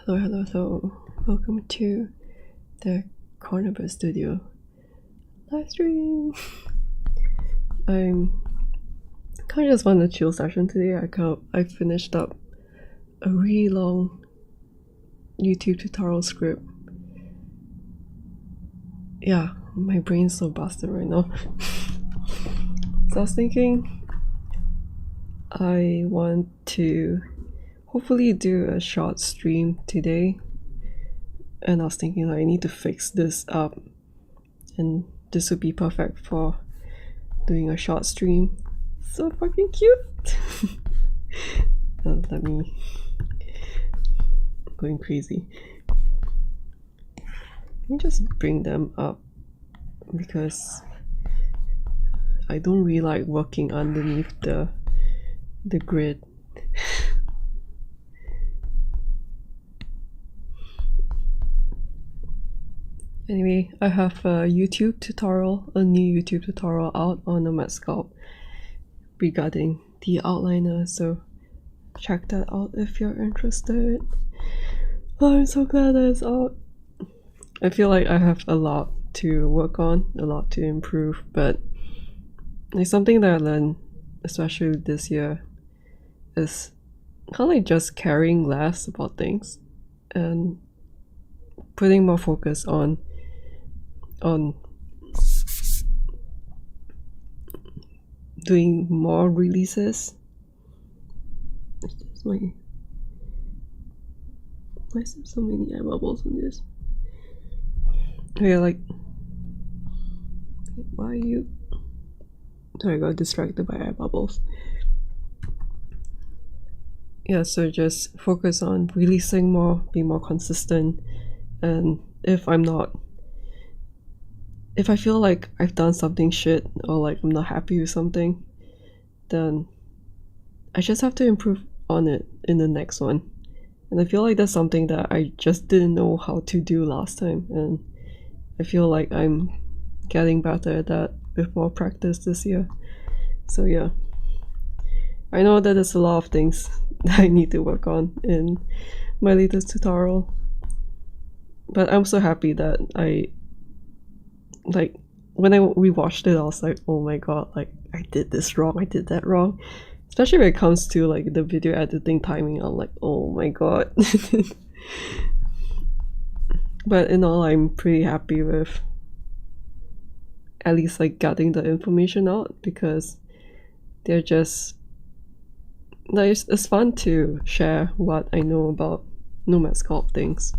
Hello. Welcome to the Corner Studio livestream. I'm kind of just want a chill session today. I finished up a really long YouTube tutorial script. Yeah, my brain's so busted right now. So I was thinking I want to hopefully do a short stream today, and I was thinking like I need to fix this up, and this would be perfect for doing a short stream. So fucking cute. Let me going crazy. Let me just bring them up because I don't really like working underneath the grid. Anyway, I have a new YouTube tutorial out on Nomad Sculpt regarding the outliner, so check that out if you're interested. Oh, I'm so glad that it's out. I feel like I have a lot to work on, a lot to improve, but like something that I learned, especially this year, is kind of like just caring less about things and putting more focus on doing more releases. Why is there so many eye bubbles in this? Okay, like, why are you? Sorry, I got distracted by eye bubbles. Yeah, so just focus on releasing more, be more consistent, and if I feel like I've done something shit or like I'm not happy with something, then I just have to improve on it in the next one. And I feel like that's something that I just didn't know how to do last time, and I feel like I'm getting better at that with more practice this year. So yeah, I know that there's a lot of things that I need to work on in my latest tutorial, but I'm so happy that like when I rewatched it, I was like, oh my god, like I did this wrong, I did that wrong. Especially when it comes to like the video editing timing, I'm like, oh my god. But in all, I'm pretty happy with at least like getting the information out, because they're just like it's fun to share what I know about Nomad Sculpt things,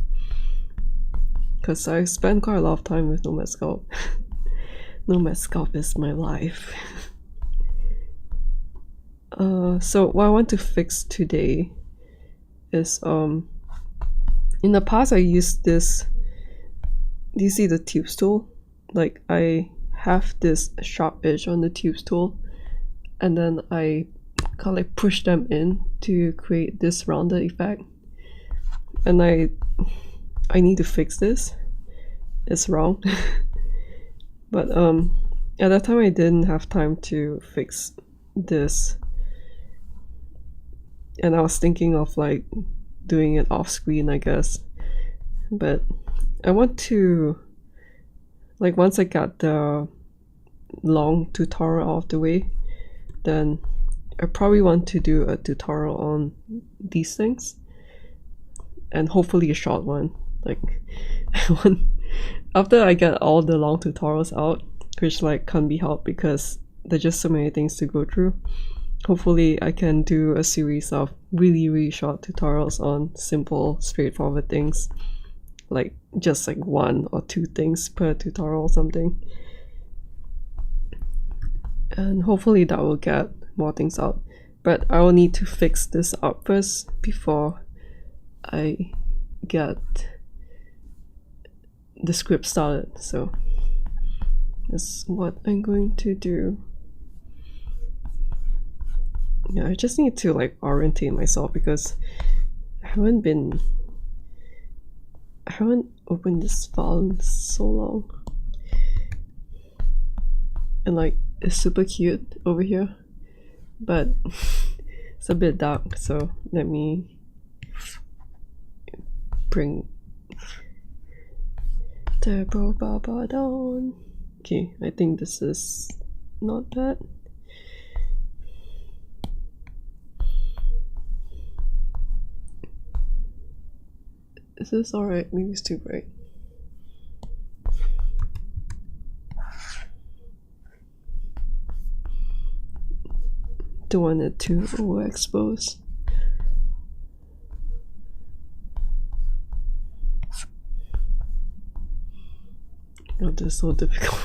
because I spend quite a lot of time with Nomad Sculpt. Nomad Sculpt is my life. So what I want to fix today is in the past I used this. Do you see the tubes tool? Like I have this sharp edge on the tubes tool, and then I kind of like push them in to create this rounded effect. And I need to fix this. It's wrong. But at that time I didn't have time to fix this, and I was thinking of like doing it off screen, I guess. But I want to, like, once I got the long tutorial out of the way, then I probably want to do a tutorial on these things, and hopefully a short one. Like after I get all the long tutorials out, which like can't be helped because there's just so many things to go through, hopefully I can do a series of really short tutorials on simple, straightforward things, like just like 1 or 2 things per tutorial or something. And hopefully that will get more things out, but I will need to fix this up first before I get the script started. So that's what I'm going to do. Yeah, I just need to like orientate myself because I haven't opened this file in so long, and like it's super cute over here, but it's a bit dark, so let me bring the profile down. Okay, I think this is not bad. Is this alright? Maybe it's too bright. Don't want it too overexposed. Oh, this is so difficult.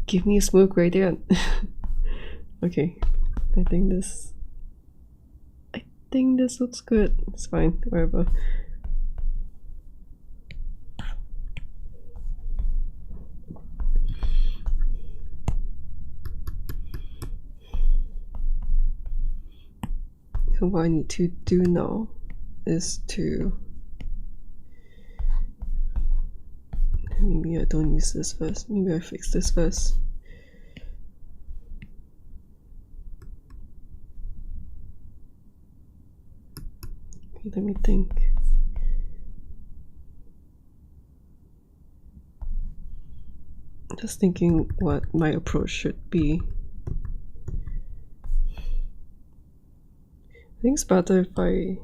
Give me a smooth gradient. Okay, I think this looks good. It's fine, whatever. So what I need to do now is to, maybe I don't use this first. Maybe I fix this first. Okay, let me think. Just thinking what my approach should be. I think it's better if I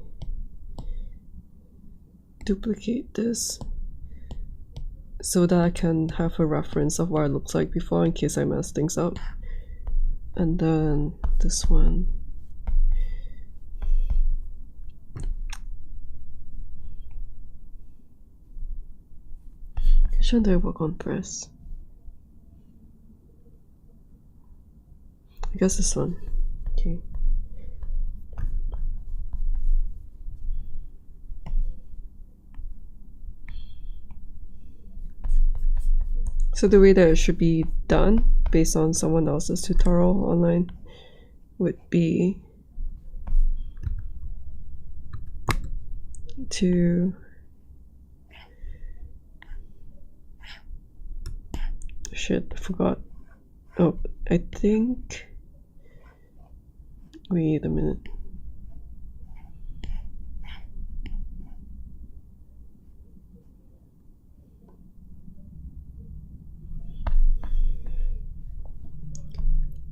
duplicate this so that I can have a reference of what it looks like before in case I mess things up. And then this one. Which one do I work on first? I guess this one. Okay. So the way that it should be done, based on someone else's tutorial online, would be to shit, I forgot. Oh, I think, wait a minute.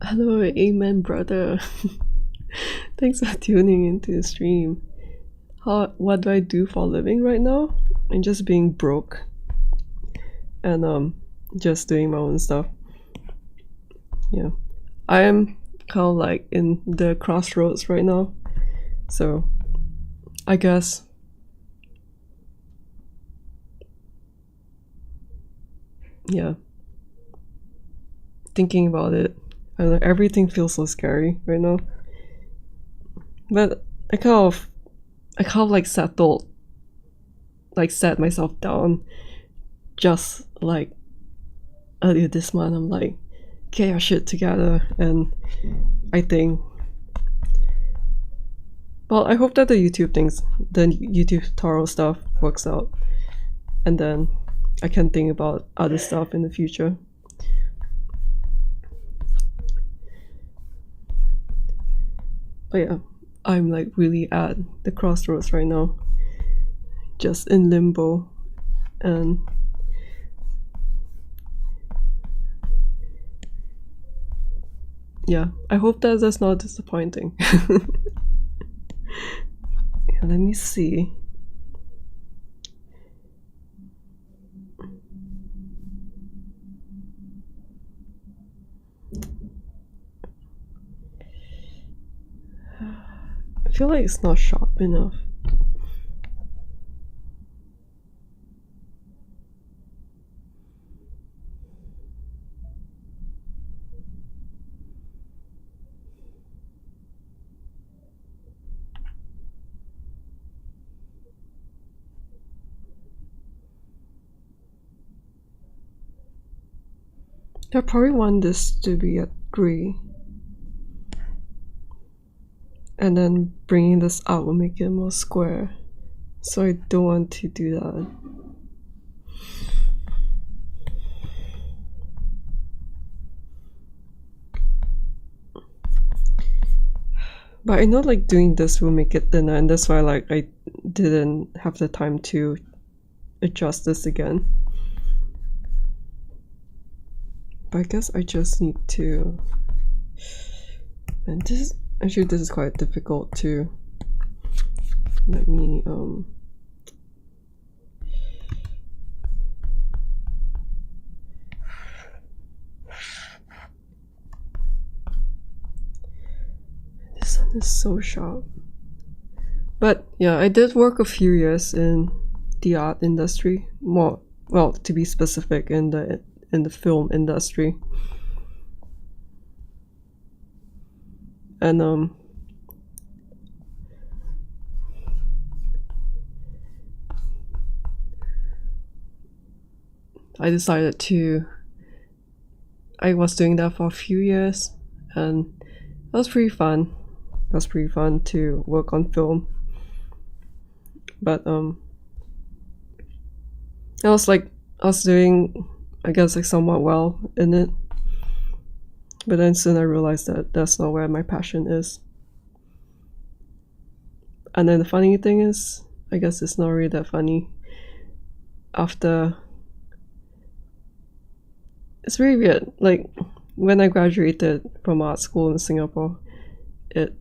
Hello, amen, brother. Thanks for tuning into the stream. What do I do for a living right now? I'm just being broke and just doing my own stuff. Yeah, I am kind of like in the crossroads right now, so I guess yeah, thinking about it, I don't know, everything feels so scary right now, but I kind of like settled, like set myself down just like earlier this month. I'm like, get your shit together, and I think, well, I hope that the YouTube tutorial stuff works out, and then I can think about other stuff in the future. But yeah, I'm like really at the crossroads right now, just in limbo, and yeah, I hope that that's not disappointing. Yeah, let me see. I feel like it's not sharp enough. I probably want this to be at gray, and then bringing this out will make it more square, so I don't want to do that. But I know like doing this will make it thinner, and that's why like I didn't have the time to adjust this again. But I guess I just need to, and this is quite difficult to, let me this one is so sharp. But yeah, I did work a few years in the art industry, more, well, to be specific, in the film industry. And I decided to, I was doing that for a few years, and it was pretty fun. It was pretty fun to work on film. But I was doing, I guess, like somewhat well in it. But then soon I realized that that's not where my passion is. And then the funny thing is, I guess it's not really that funny. After, it's really weird. Like when I graduated from art school in Singapore, it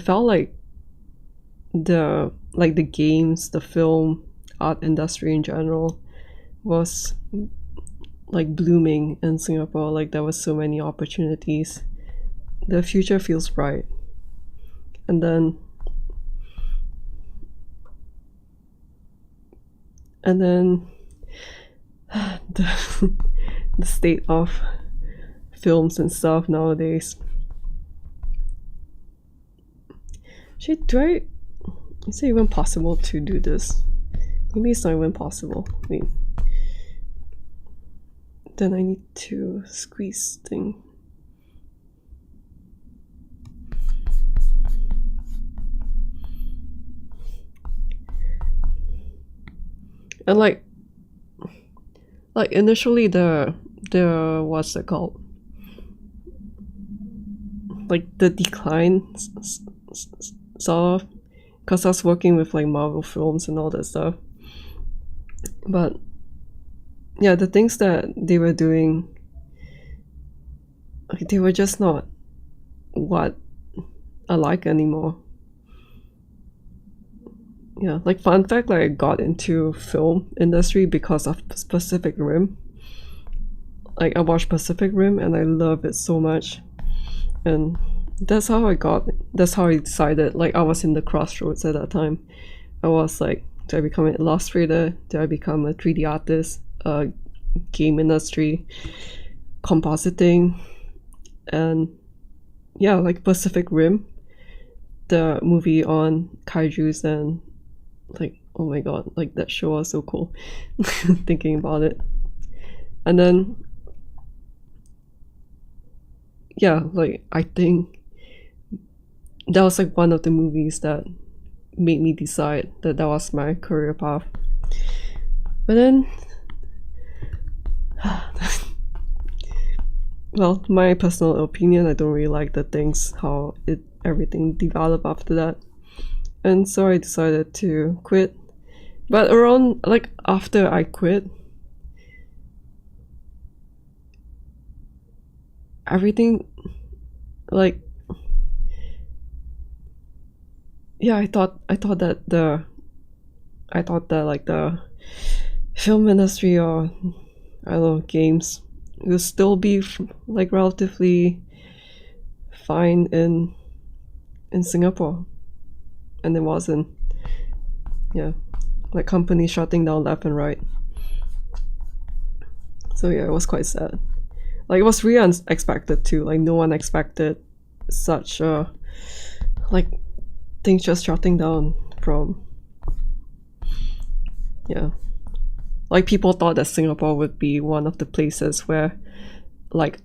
felt like the games, the film, art industry in general was like blooming in Singapore. Like there was so many opportunities. The future feels bright. And then the the state of films and stuff nowadays. Actually, is it even possible to do this? Maybe it's not even possible. Wait. Then I need to squeeze thing. And like initially the what's it called? Like the decline sort of, because I was working with like Marvel films and all that stuff. But yeah, the things that they were doing, like, they were just not what I like anymore. Yeah, like fun fact, like I got into film industry because of Pacific Rim. Like I watched Pacific Rim and I love it so much. And that's how I decided, like I was in the crossroads at that time. I was like, do I become an illustrator? Do I become a 3D artist? Game industry, compositing, and yeah, like Pacific Rim, the movie on kaijus, and like, oh my god, like that show was so cool. Thinking about it. And then yeah, like I think that was like one of the movies that made me decide that that was my career path. But then well, my personal opinion, I don't really like the things, how everything developed after that. And so I decided to quit. But around, like, after I quit, everything, like, yeah, I thought that like the film industry, or I don't know, games, will still be like relatively fine in Singapore, and it wasn't. Yeah, like companies shutting down left and right. So yeah, it was quite sad. Like it was really unexpected too. Like no one expected such like things just shutting down from. Yeah, like people thought that Singapore would be one of the places where like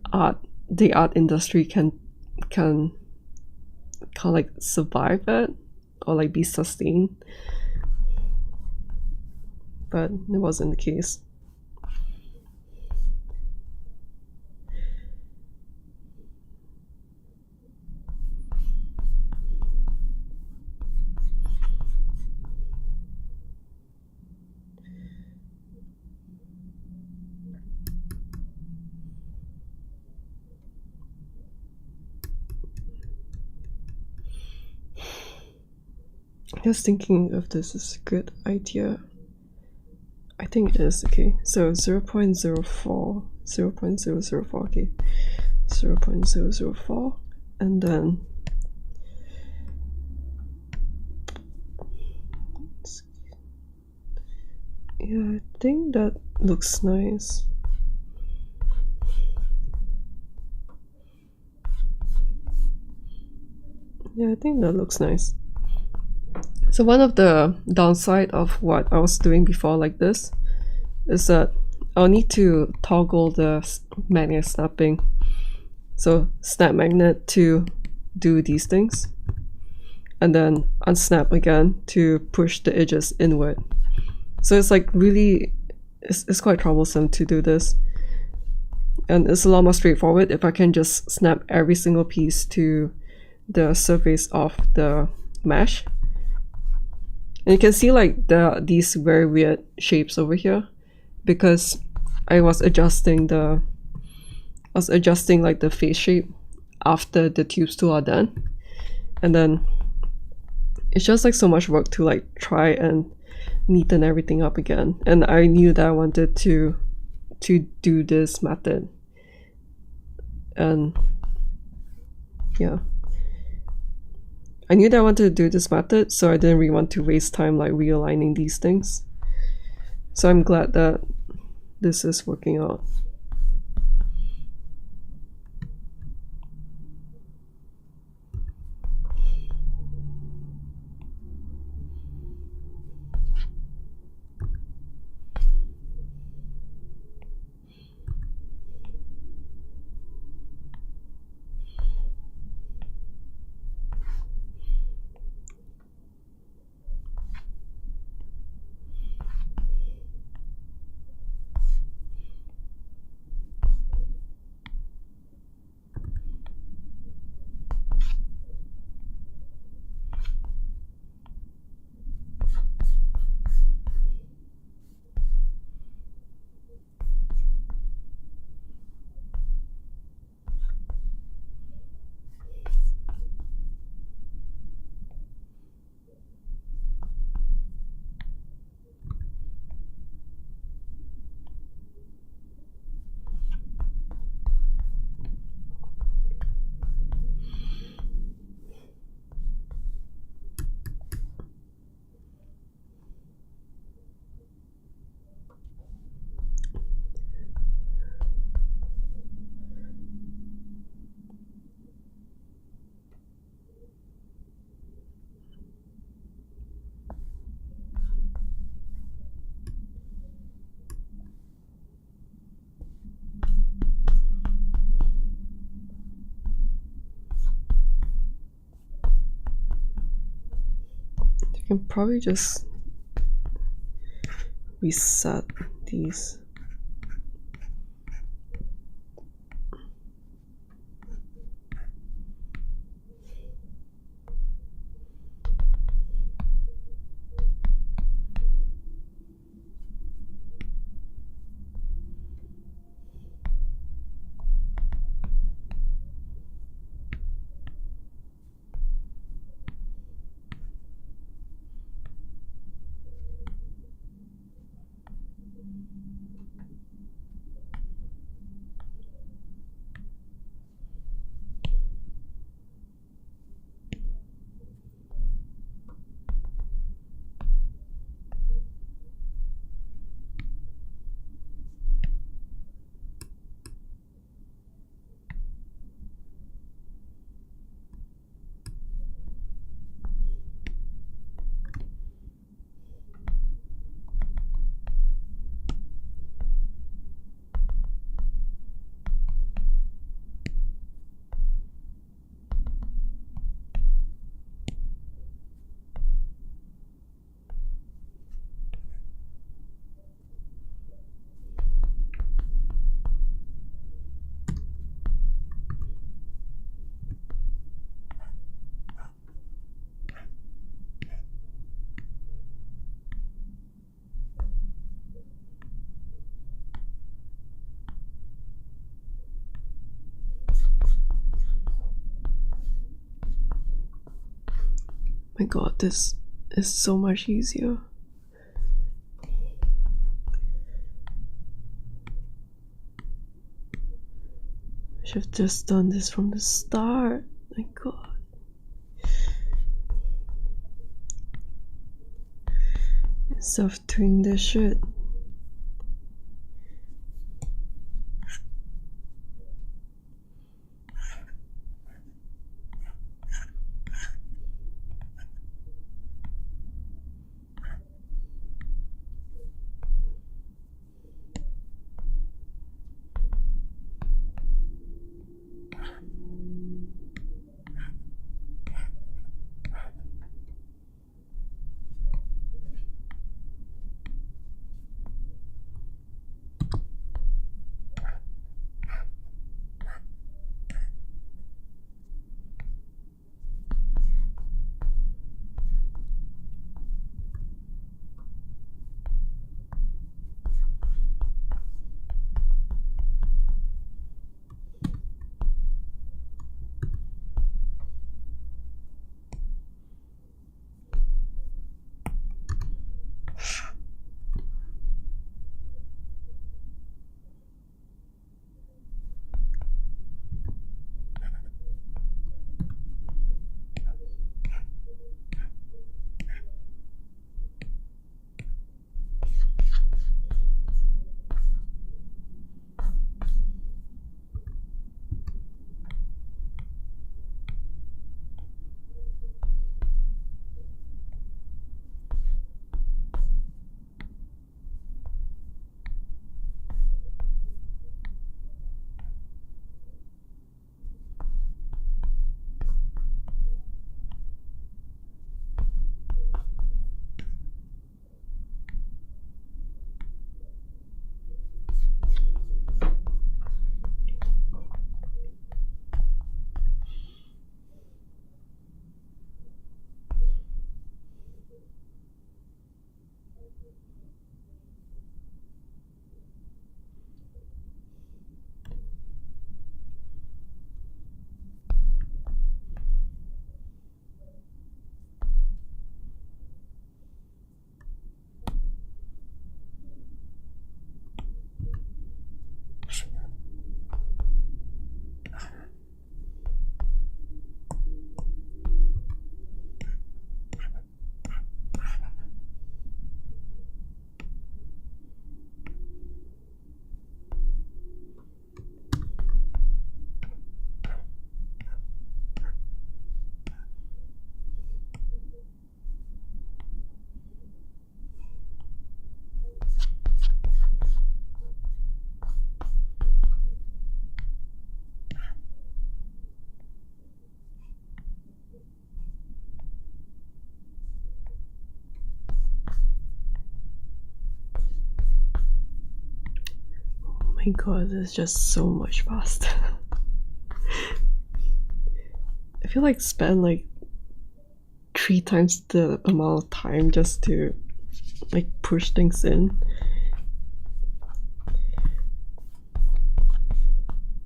the art industry can like survive it, or like be sustained, but it wasn't the case. Just thinking if this is a good idea. I think it is. Okay, so 0.04, 0.004, okay, 0.004, and then yeah, I think that looks nice. Yeah, I think that looks nice. So one of the downside of what I was doing before like this is that I'll need to toggle the magnet snapping. So snap magnet to do these things, and then unsnap again to push the edges inward. So it's like really, it's quite troublesome to do this. And it's a lot more straightforward if I can just snap every single piece to the surface of the mesh. And you can see like these very weird shapes over here because I was adjusting like the face shape after the tubes tool are done. And then it's just like so much work to like try and neaten everything up again. And I knew that I wanted to do this method. And yeah, I knew that I wanted to do this method, so I didn't really want to waste time like realigning these things. So I'm glad that this is working out. I can probably just reset these. My god, this is so much easier. I should have just done this from the start. My god. Instead of doing this shit. My god, it's just so much faster. I feel like spend like 3 times the amount of time just to like push things in.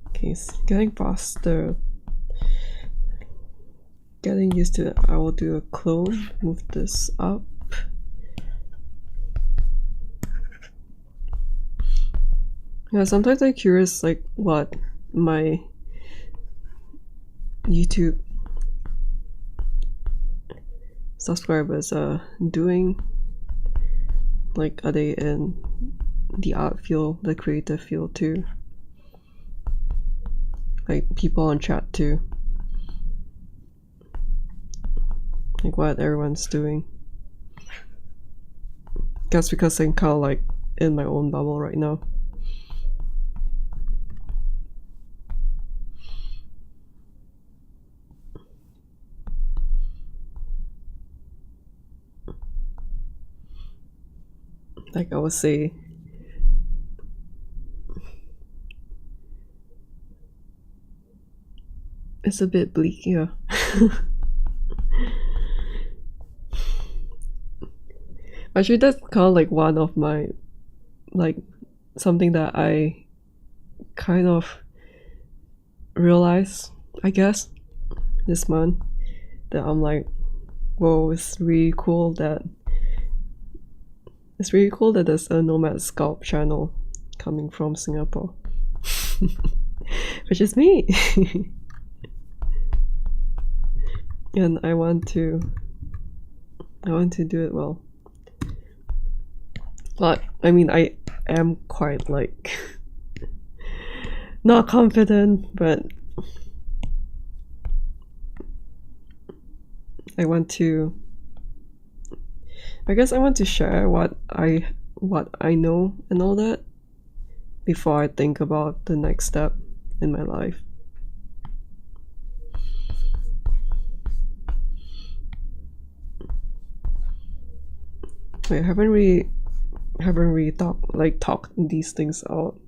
Okay, it's getting faster. Getting used to it. I will do a clone, move this up. Yeah, sometimes I'm curious like what my YouTube subscribers are doing. Like, are they in the art field, the creative field too? Like people on chat too. Like what everyone's doing. Guess because I'm kind of like in my own bubble right now. Like I would say, it's a bit bleak, yeah. Actually, that's kind of like one of my, like, something that I kind of realized, I guess, this month, that I'm like whoa, it's really cool that there's a Nomad Sculpt channel coming from Singapore. Which is me. And I want to do it well. But I mean, I am quite like not confident, but I guess I want to share what I know and all that before I think about the next step in my life. I haven't really talked these things out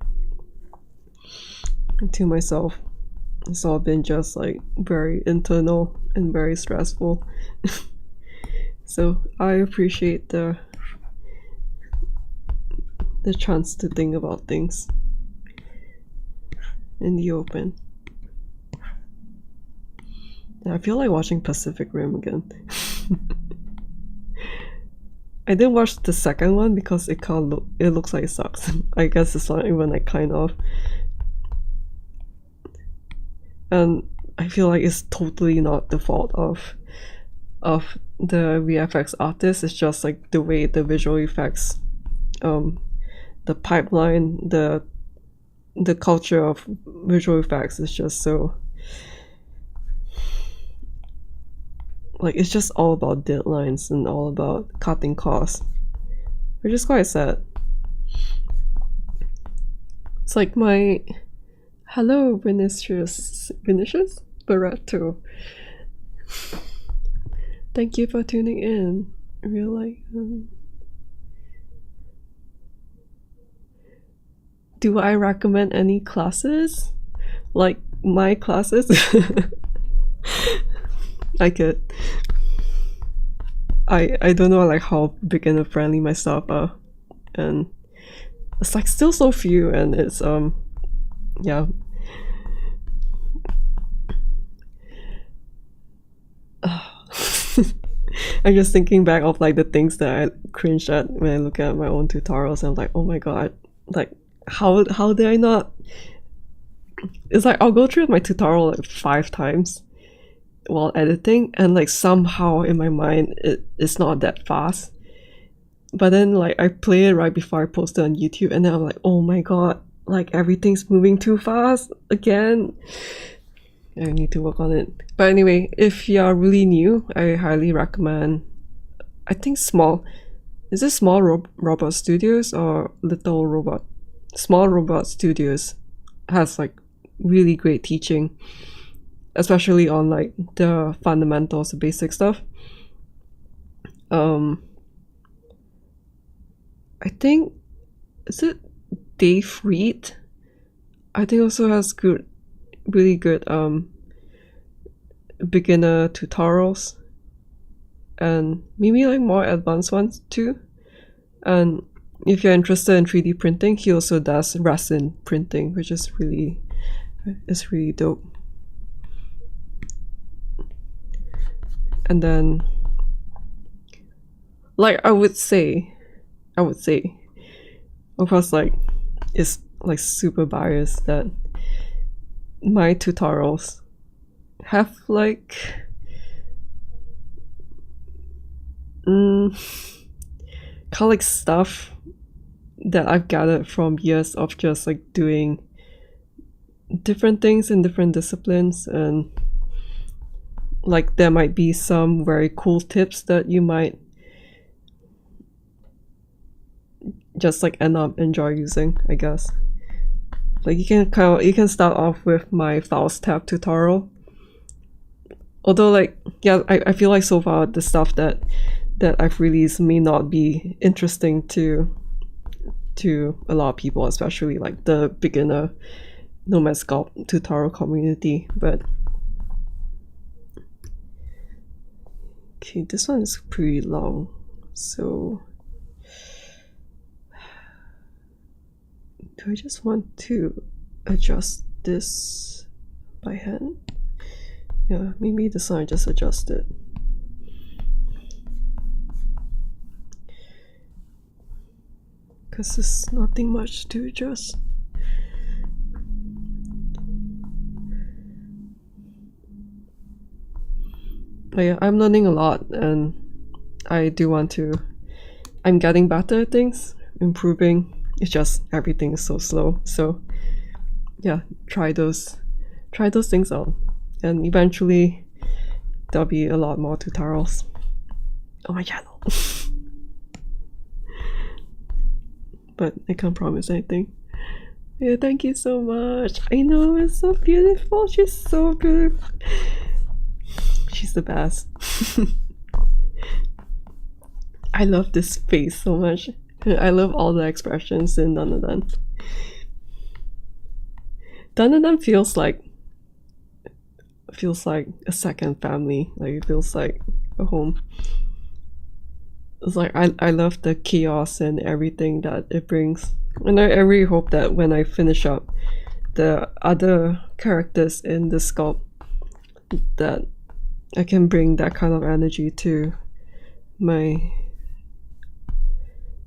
to myself. It's all been just like very internal and very stressful. So I appreciate the chance to think about things in the open. And I feel like watching Pacific Rim again. I didn't watch the second one because it looks like it sucks. I guess it's not even like kind of. And I feel like it's totally not the fault of the VFX artist. It's just like the way the visual effects, the pipeline, the culture of visual effects is just so like, it's just all about deadlines and all about cutting costs, which is quite sad. It's like my hello Vinicius Barreto. Thank you for tuning in. Really, do I recommend any classes? Like my classes? I could. I don't know like how beginner friendly my stuff are, and it's like still so few, and it's yeah. I'm just thinking back of like the things that I cringe at when I look at my own tutorials, and I'm like, oh my god, like how did I not? It's like I'll go through my tutorial like 5 times while editing, and like somehow in my mind it's not that fast, but then like I play it right before I post it on YouTube, and then I'm like, oh my god, like everything's moving too fast again. I need to work on it. But anyway, if you're really new, I highly recommend, I think Small Robot Studios or Little Robot? Small Robot Studios has like really great teaching, especially on like the fundamentals, the basic stuff. I think, is it Dave Reed? I think also has really good beginner tutorials, and maybe like more advanced ones too. And if you're interested in 3D printing, he also does resin printing, which is really dope. And then like I would say of course, like it's like super biased that my tutorials have like kind of like stuff that I've gathered from years of just like doing different things in different disciplines, and like there might be some very cool tips that you might just like end up enjoy using, I guess. Like you can start off with my Faust tab tutorial. Although like, yeah, I feel like so far the stuff that I've released may not be interesting to a lot of people, especially like the beginner Nomad Sculpt tutorial community. But okay, this one is pretty long, so do I just want to adjust this by hand? Yeah, maybe this one I just adjust it. because there's nothing much to adjust. But yeah, I'm learning a lot, and I do want to. I'm getting better at things, improving. It's just everything is so slow. So yeah, try those things out, and eventually there'll be a lot more tutorials on my channel. But I can't promise anything. Yeah, thank you so much. I know, it's so beautiful. She's so beautiful. She's the best. I love this face so much. I love all the expressions in Danadan. Danadan feels like a second family. Like it feels like a home. It's like I love the chaos and everything that it brings. And I really hope that when I finish up the other characters in the sculpt, that I can bring that kind of energy to my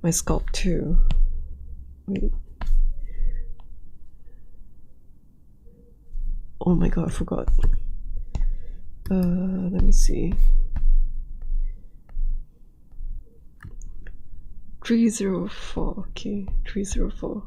sculpt too. Wait. Oh my god, I forgot. Let me see. 304. Okay, 304.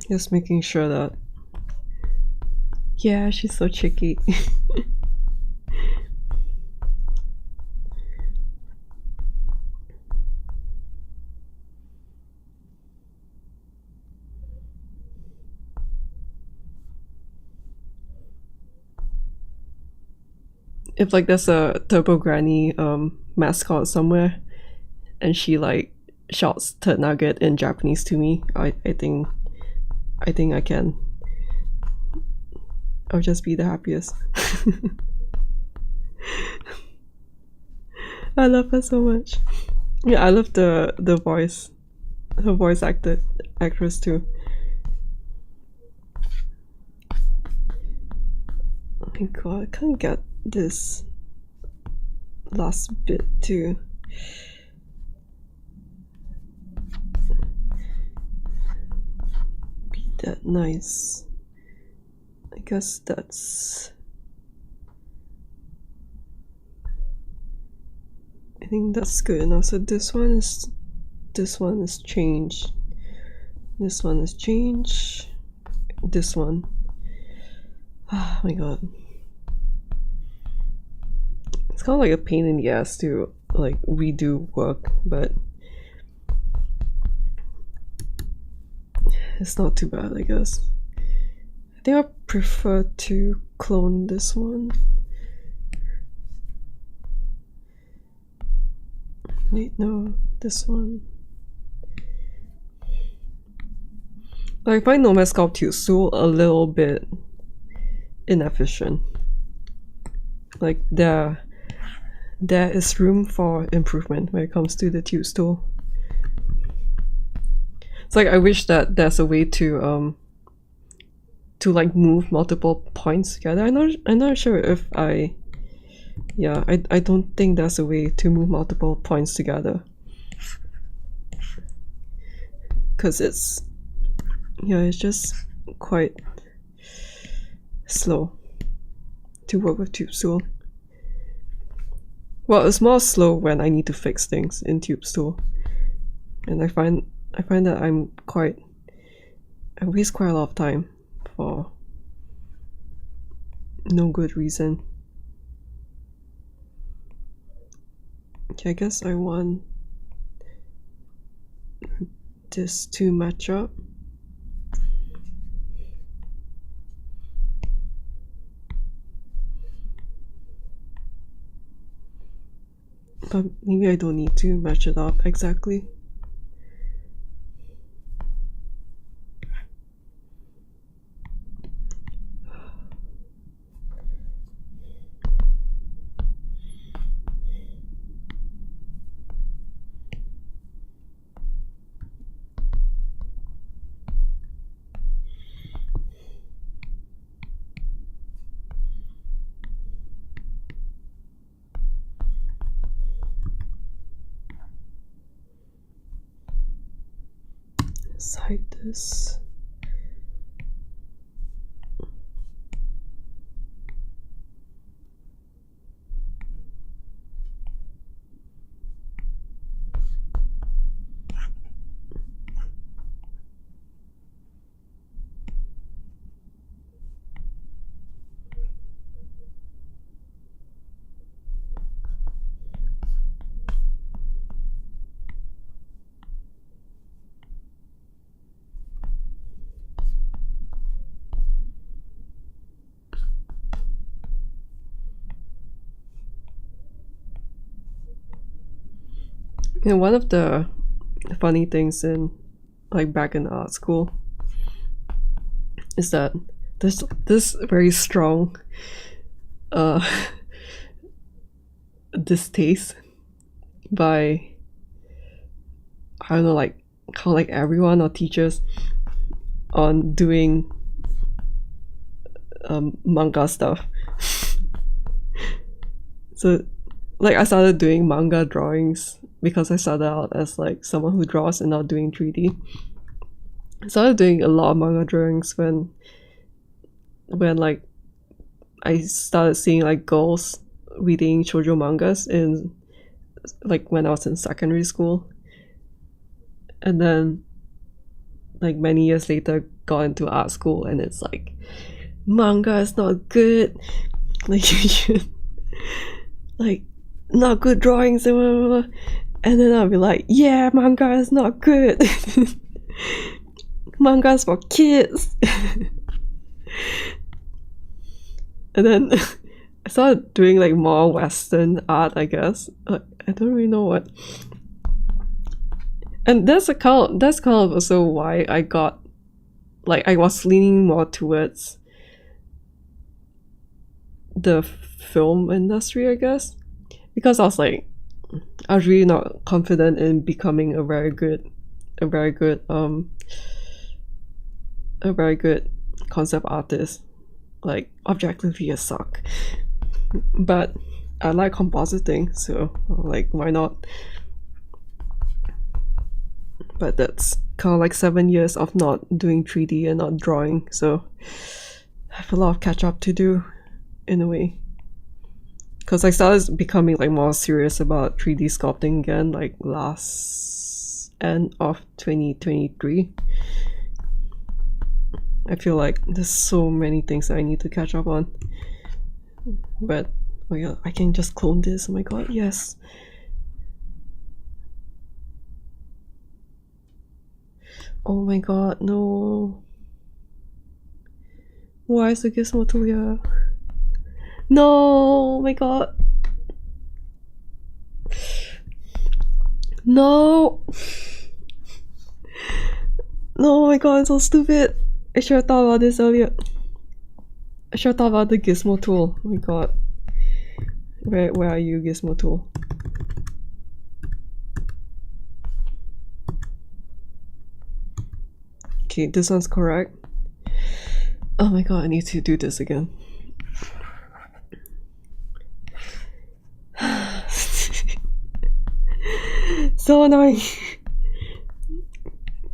Just making sure that. Yeah, she's so cheeky. If like there's a Turbo Granny mascot somewhere, and she like shouts "Turd Nugget" in Japanese to me, I think I can. I'll just be the happiest. I love her so much. Yeah, I love the voice, her voice actress too. Oh my god, I can't get this last bit to be that nice. I guess that's. I think that's good enough. So this one is changed. This one is changed. This one. Oh my god. It's kind of like a pain in the ass to like redo work, but it's not too bad, I guess. I think I prefer to clone this one. Wait, no, this one. I find Nomad Sculpt tube tool a little bit inefficient. Like there is room for improvement when it comes to the tube tool. It's like I wish that there's a way to like move multiple points together. I'm not sure if I don't think there's a way to move multiple points together. Cause it's just quite slow to work with tube tool. Well, it's more slow when I need to fix things in tube tool. And I find that I waste quite a lot of time for no good reason. Okay, I guess I want this to match up. But maybe I don't need to match it up exactly. Let's hide this. You know, one of the funny things in back in art school is that there's this very strong distaste by, I don't know, like kind of like everyone or teachers on doing manga stuff. So like I started doing manga drawings because I started out as like someone who draws and not doing 3D. I started doing a lot of manga drawings when like I started seeing like girls reading shoujo mangas in like when I was in secondary school, and then like many years later got into art school and it's like manga is not good, like you should like not good drawings and blah, blah, blah. And then I'll be like, yeah, manga is not good. Manga is for kids. And then I started doing like more Western art, I guess. I don't really know what. And that's kind of also why I got, like, I was leaning more towards the film industry, I guess, because I was really not confident in becoming a very good concept artist. Like, objectively I suck, but I like compositing, so like, why not? But that's kind of like 7 years of not doing 3D and not drawing, so I have a lot of catch up to do in a way, because I started becoming like more serious about 3D sculpting again like last end of 2023. I feel like there's so many things that I need to catch up on, but oh yeah, I can just clone this. Oh my god, yes. Oh my god, no. Why is the gizmo tool here? No, oh my god. No! No, oh my god, it's so stupid. I should have thought about this earlier. I should have thought about the gizmo tool. Oh my god. Where are you, gizmo tool? Okay, this one's correct. Oh my god, I need to do this again. So annoying.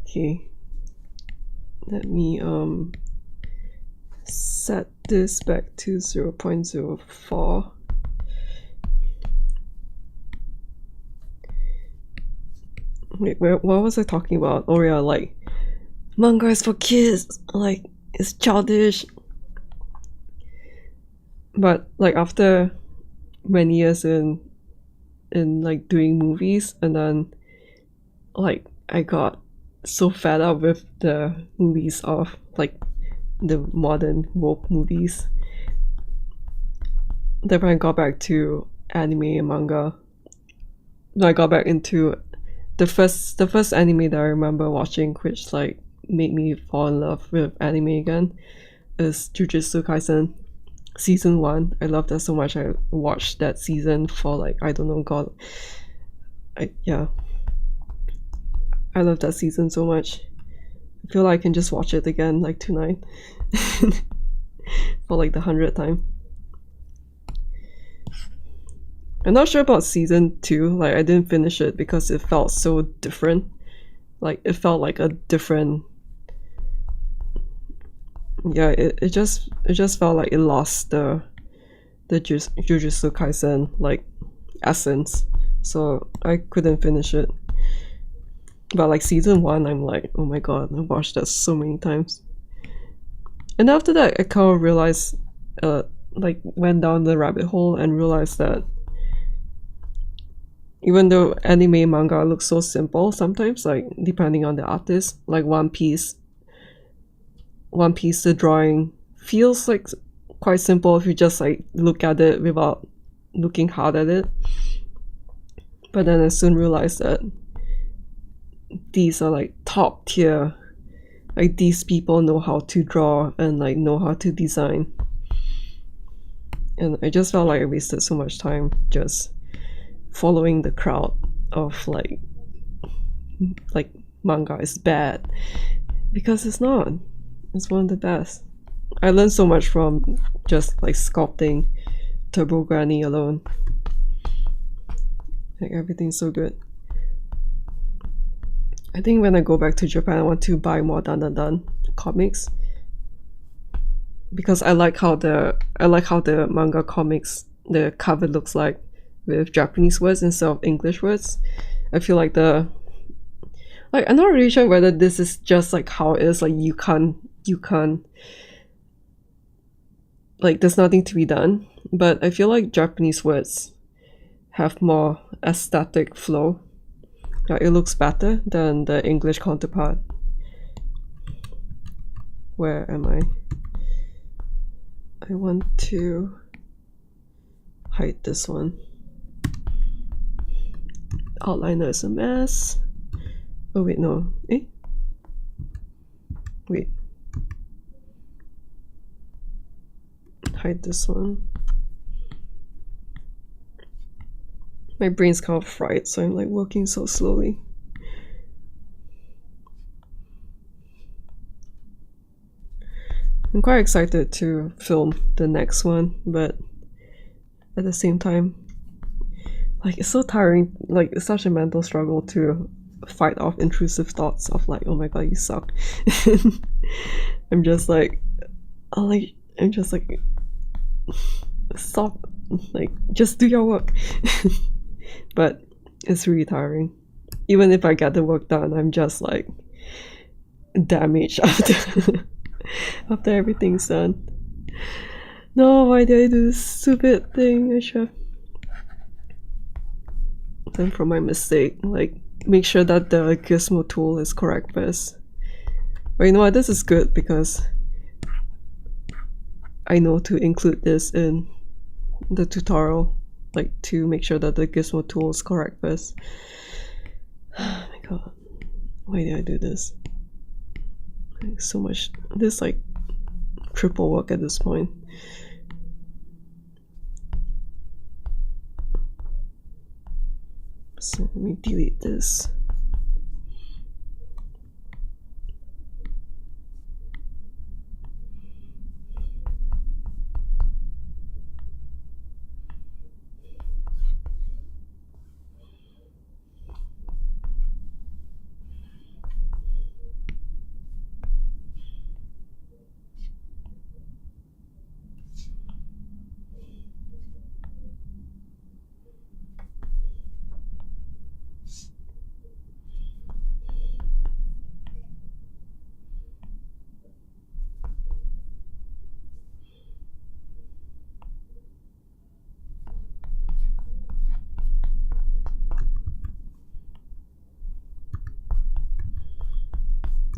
Okay. Let me set this back to 0.04. Wait, what was I talking about? Oh yeah, like manga is for kids, like it's childish. But like after many years in like doing movies, and then like I got so fed up with the movies of like the modern woke movies that when I got back to anime and manga, I got back into the first anime that I remember watching, which like made me fall in love with anime again, is Jujutsu Kaisen season 1. I loved that so much. I watched that season for like, I don't know, god, yeah, I love that season so much. I feel like I can just watch it again like tonight for like the 100th time. I'm not sure about season 2. Like I didn't finish it because it felt so different. Like it felt like a different, yeah, it just felt like it lost the Jujutsu Kaisen like essence, so I couldn't finish it. But like season 1, I'm like, oh my god, I watched that so many times. And after that I kind of realized, like went down the rabbit hole and realized that even though anime manga looks so simple sometimes, like depending on the artist, like One Piece, the drawing feels like quite simple if you just like look at it without looking hard at it. But then I soon realized that these are like top tier, like these people know how to draw and like know how to design. And I just felt like I wasted so much time just following the crowd of like manga is bad, because it's not. It's one of the best. I learned so much from just like sculpting Turbo Granny alone. Like everything's so good. I think when I go back to Japan, I want to buy more Dan comics, because I like how the manga comics, the cover looks like with Japanese words instead of English words. I feel like I'm not really sure whether this is just like how it is, like you can't like there's nothing to be done, but I feel like Japanese words have more aesthetic flow. It looks better than the English counterpart. Where am I? I want to hide this one. Outliner is a mess. Oh wait, no. Wait. Hide this one. My brain's kind of fried, so I'm like working so slowly. I'm quite excited to film the next one, but at the same time, like it's so tiring. Like it's such a mental struggle to fight off intrusive thoughts of like, oh my god, you suck. I'm just like stop, like just do your work. But it's really tiring. Even if I get the work done, I'm just like damaged after after everything's done. No, why did I do this stupid thing? I should learn from my mistake. Like make sure that the gizmo tool is correct first. But you know what, this is good because I know to include this in the tutorial, like to make sure that the gizmo tool is correct first. god, why did I do this? Like, so much, this like triple work at this point. So let me delete this.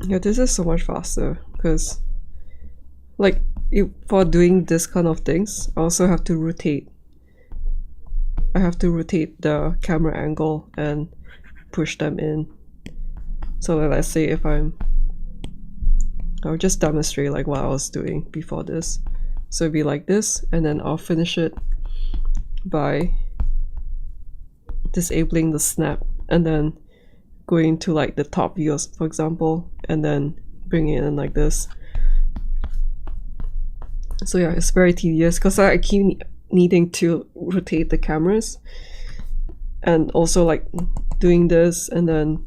Yeah, this is so much faster because, like, for doing this kind of things, I also have to rotate. I have to rotate the camera angle and push them in. So let's say if I'll just demonstrate like what I was doing before this. So it'd be like this, and then I'll finish it by disabling the snap and then going to like the top views, for example, and then bringing it in like this. So yeah, it's very tedious because I keep needing to rotate the cameras and also like doing this and then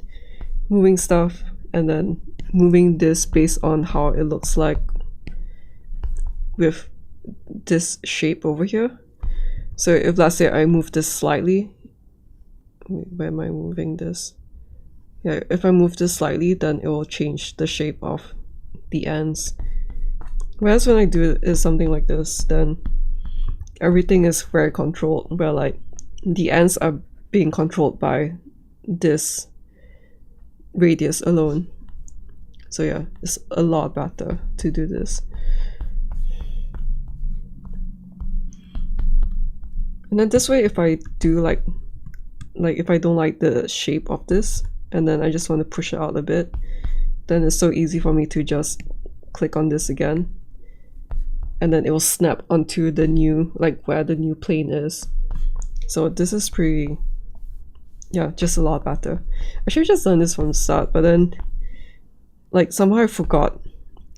moving stuff and then moving this based on how it looks like with this shape over here. So if let's say I move this slightly, wait, where am I moving this? Yeah, if I move this slightly, then it will change the shape of the ends. Whereas when I do it is something like this, then everything is very controlled, where like the ends are being controlled by this radius alone. So yeah, it's a lot better to do this. And then this way, if I do like if I don't like the shape of this, and then I just want to push it out a bit, then it's so easy for me to just click on this again, and then it will snap onto the new, like where the new plane is. So this is pretty, yeah, just a lot better. I should have just done this from the start, but then like somehow I forgot.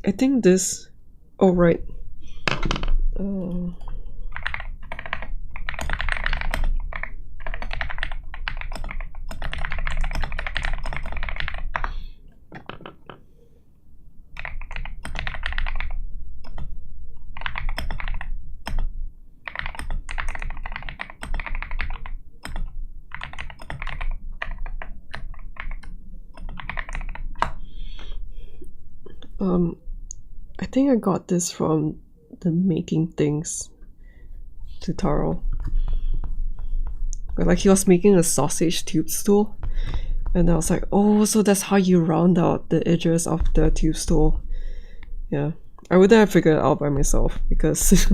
I think this, oh right. I think I got this from the making things tutorial. Like he was making a sausage tube stool, and I was like, oh, so that's how you round out the edges of the tube stool. Yeah, I wouldn't have figured it out by myself because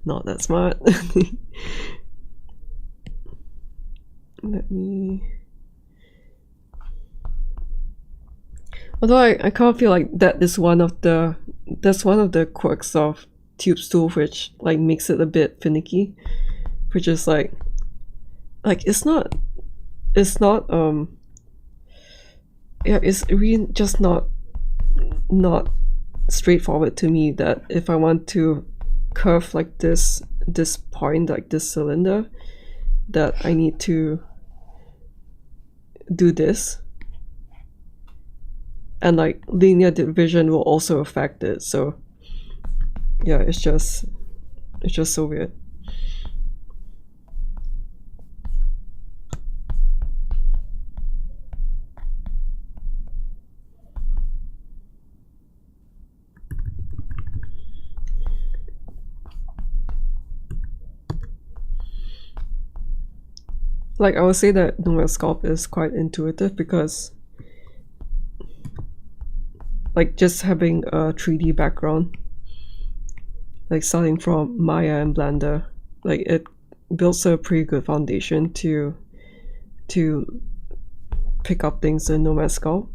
not that smart. Let me. Although I kind of feel like that is one of the quirks of tube stool, which like makes it a bit finicky, which is like it's not yeah, it's really just not straightforward to me that if I want to curve like this point, like this cylinder, that I need to do this. And like linear division will also affect it, so yeah, it's just so weird. Like I would say that Nomad Sculpt is quite intuitive because like just having a 3D background, like starting from Maya and Blender, like it builds a pretty good foundation to to pick up things in Nomad Sculpt.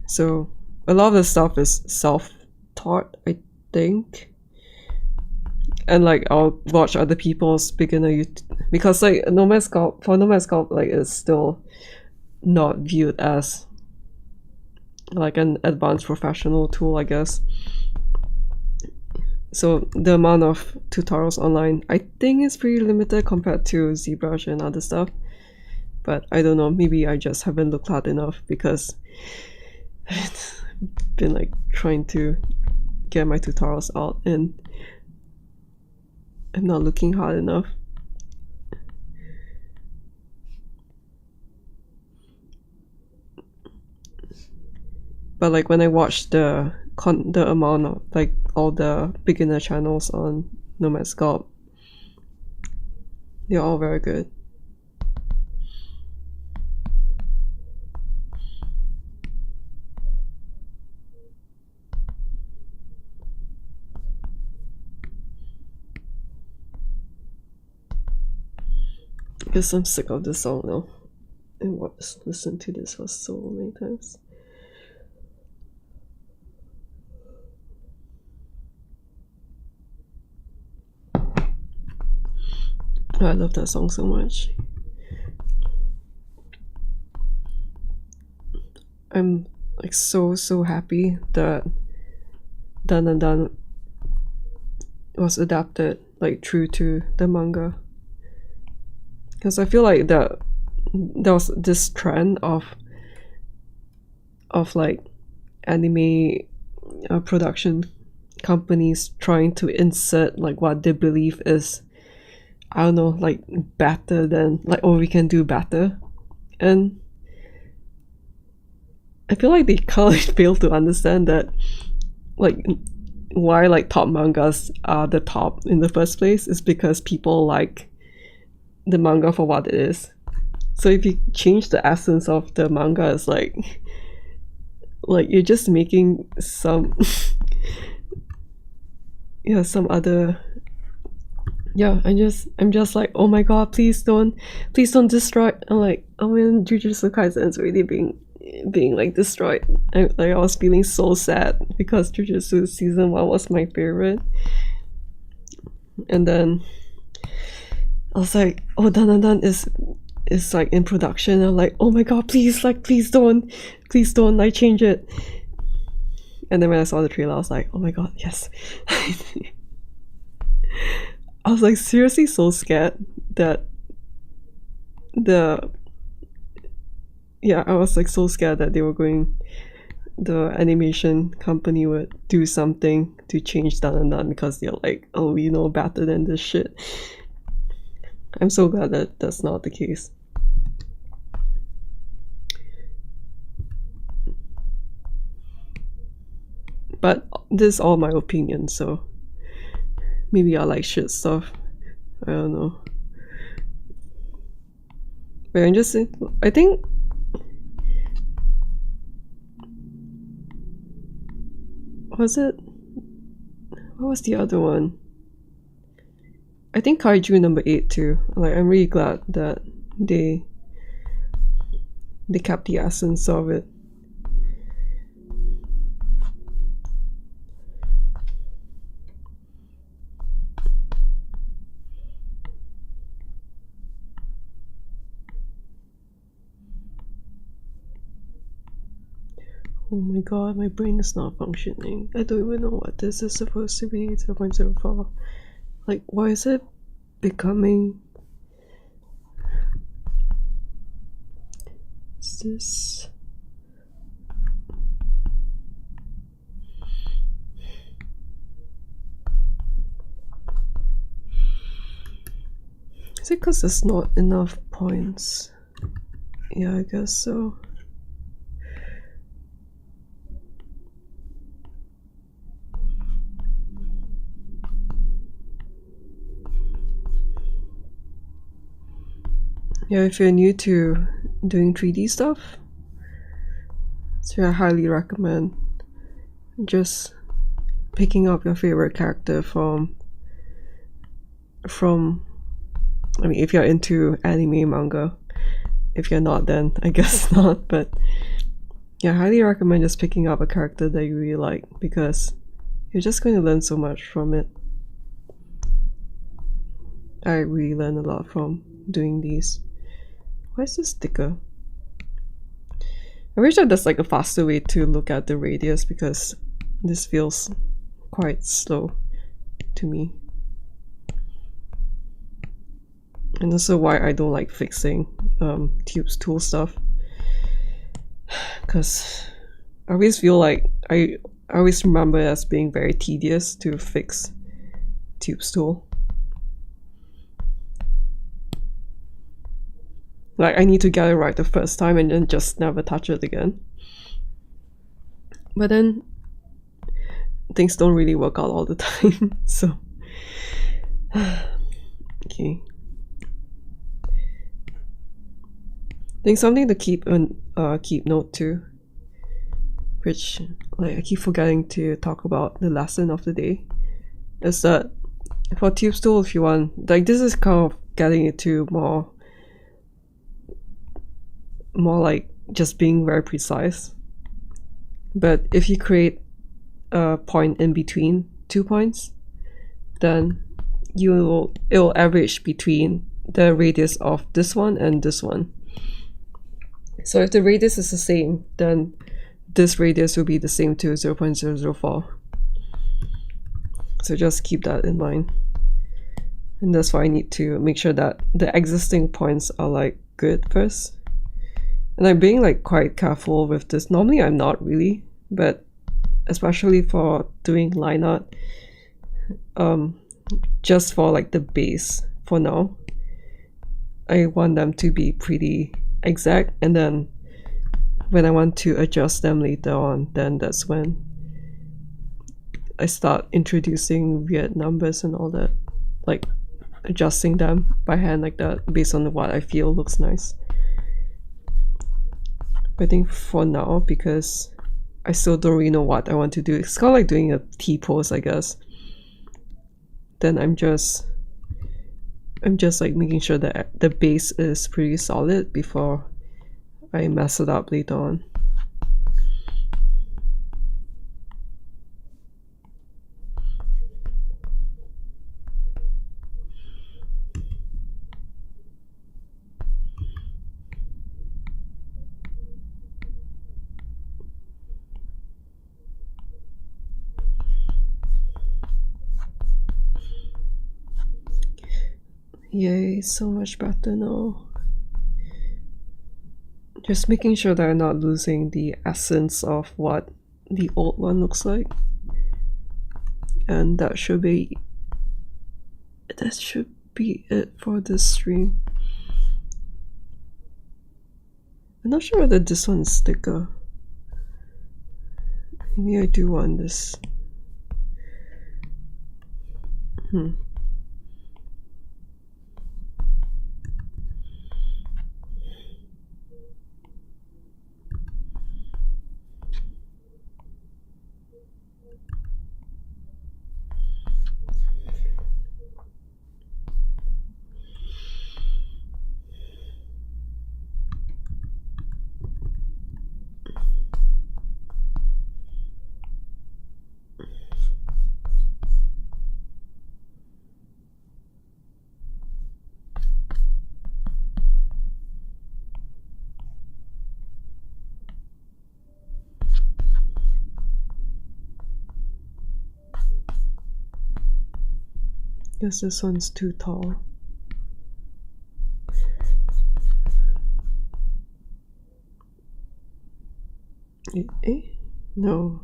So a lot of the stuff is self-taught, I think. And like I'll watch other people's beginner because like Nomad Sculpt like it's still not viewed as like an advanced professional tool, I guess. So the amount of tutorials online I think is pretty limited compared to ZBrush and other stuff. But I don't know, maybe I just haven't looked hard enough because I've been like trying to get my tutorials out and I'm not looking hard enough. But like when I watch the amount of like all the beginner channels on Nomad Sculpt, they're all very good. I guess I'm sick of this song now. And listened to this for so many times. I love that song so much. I'm like so happy that Dan and Dan was adapted like true to the manga. Because I feel like that there was this trend of like anime production companies trying to insert like what they believe is, I don't know, like better than like, oh, we can do better. And I feel like they kind of fail to understand that like why like top mangas are the top in the first place is because people like the manga for what it is. So if you change the essence of the manga, it's like you're just making some some other I'm just like, oh my god, please don't destroy. I'm like, oh man, Jujutsu Kaisen is already being like destroyed. I was feeling so sad because Jujutsu season 1 was my favorite, and then I was like, oh, Dan is like in production. I'm like, oh my god, please don't like change it. And then when I saw the trailer, I was like, oh my god, yes. I was like seriously so scared that the animation company would do something to change Dan because they're like, oh, we know better than this shit. I'm so glad that that's not the case. But this is all my opinion, so maybe I like shit stuff. I don't know. But I think what was the other one? I think Kaiju number 8 too. Like, I'm really glad that they kept the essence of it. Oh my god, my brain is not functioning. I don't even know what this is supposed to be. 0.04. Like, why is it becoming... Is this... Is it because there's not enough points? Yeah, I guess so. Yeah, if you're new to doing 3D stuff, so I highly recommend just picking up your favorite character from I mean, if you're into anime, manga, if you're not, then I guess not. But yeah, I highly recommend just picking up a character that you really like, because you're just going to learn so much from it. I really learn a lot from doing these. Why is this thicker? I wish that there's like a faster way to look at the radius, because this feels quite slow to me. And also why I don't like fixing Tube's tool stuff, because I always feel like I always remember it as being very tedious to fix Tube's tool. Like, I need to get it right the first time and then just never touch it again. But then things don't really work out all the time, so okay. I think something to keep note to, which like I keep forgetting to talk about the lesson of the day, is that for Tube's tool, if you want, like, this is kind of getting into more like just being very precise. But if you create a point in between 2 points, then it'll average between the radius of this one and this one. So if the radius is the same, then this radius will be the same to 0.004. So just keep that in mind. And that's why I need to make sure that the existing points are like good first. And I'm being like quite careful with this. Normally I'm not really, but especially for doing line art, just for like the base for now, I want them to be pretty exact, and then when I want to adjust them later on, then that's when I start introducing weird numbers and all that, like adjusting them by hand like that based on what I feel looks nice. But I think for now, because I still don't really know what I want to do, it's kind of like doing a T-pose, I guess. Then I'm just like making sure that the base is pretty solid before I mess it up later on. Yay, so much better now. Just making sure that I'm not losing the essence of what the old one looks like. And that should be it for this stream. I'm not sure whether this one is thicker. Maybe I do want this. Guess this one's too tall. No.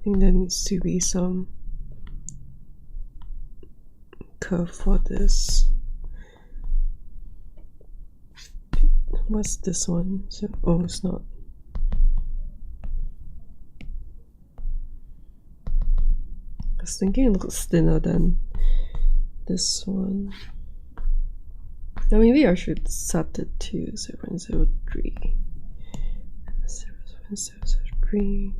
think there needs to be some curve for this. What's this one? So, oh, it's not. I was thinking it looks thinner than this one. Now maybe I should set it to 0.03. 0.03.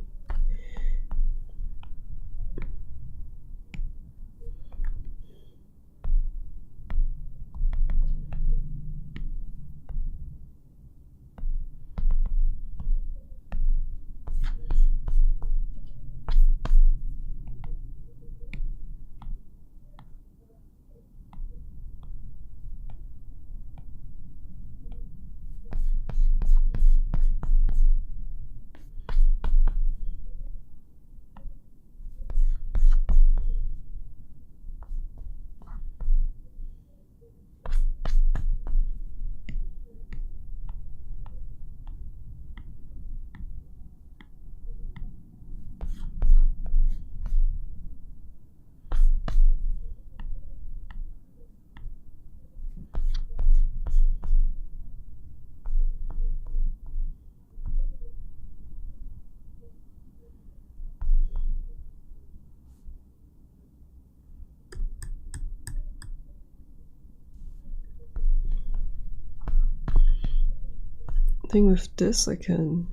I think with this I can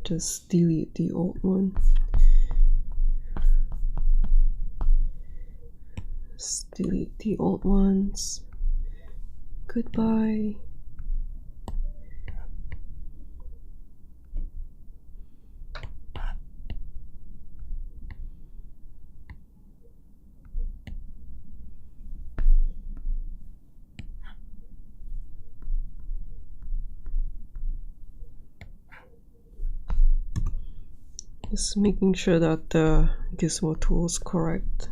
just delete the old one. Just delete the old ones. Goodbye. Just making sure that the gizmo tool is correct.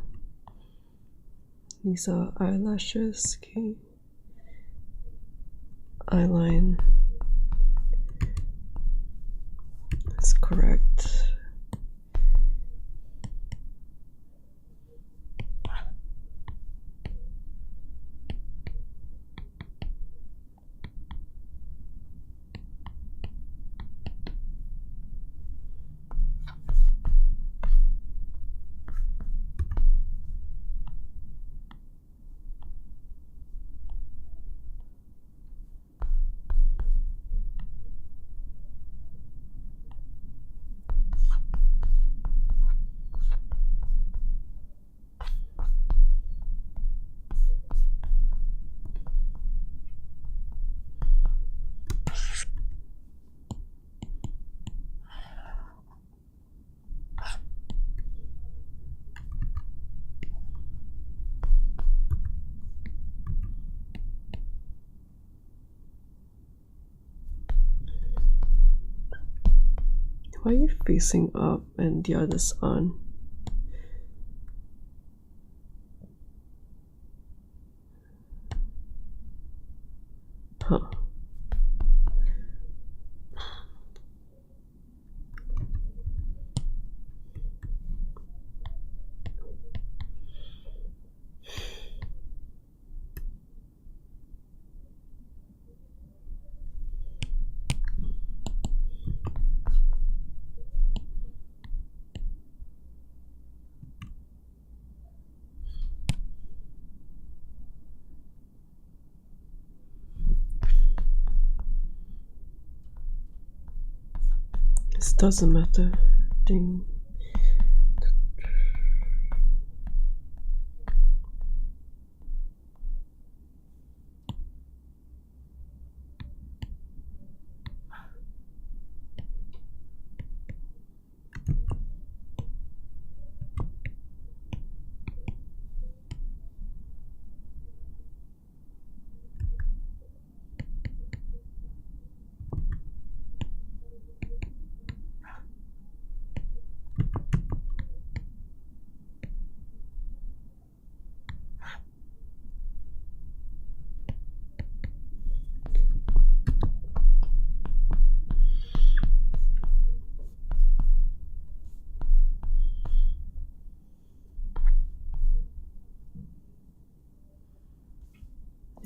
These are eyelashes, okay. Eyeline. That's correct. Why are you facing up and the others on? Huh. This doesn't matter. Ding.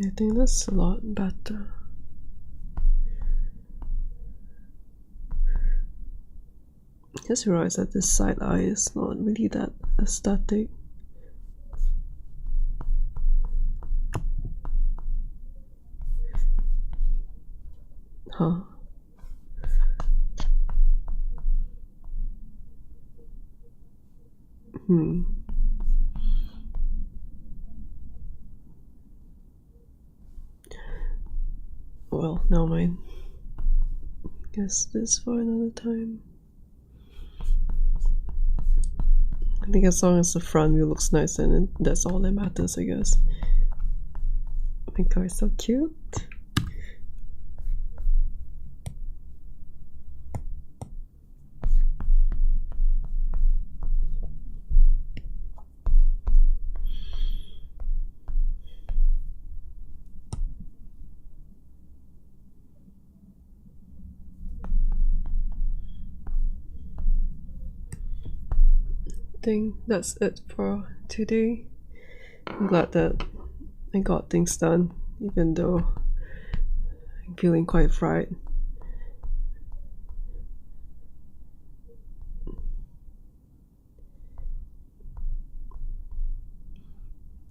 I think that's a lot better. Just realized that this side eye is not really that aesthetic. Huh. Well, never mind. Guess this for another time. I think as long as the front view looks nice, then that's all that matters, I guess. Oh my god, it's so cute. I think that's it for today. I'm glad that I got things done, even though I'm feeling quite fried.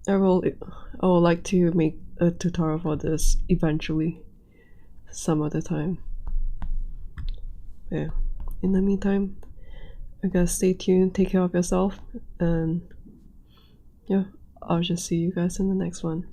I would like to make a tutorial for this eventually, some other time. Yeah. In the meantime, I guess stay tuned, take care of yourself, and yeah, I'll just see you guys in the next one.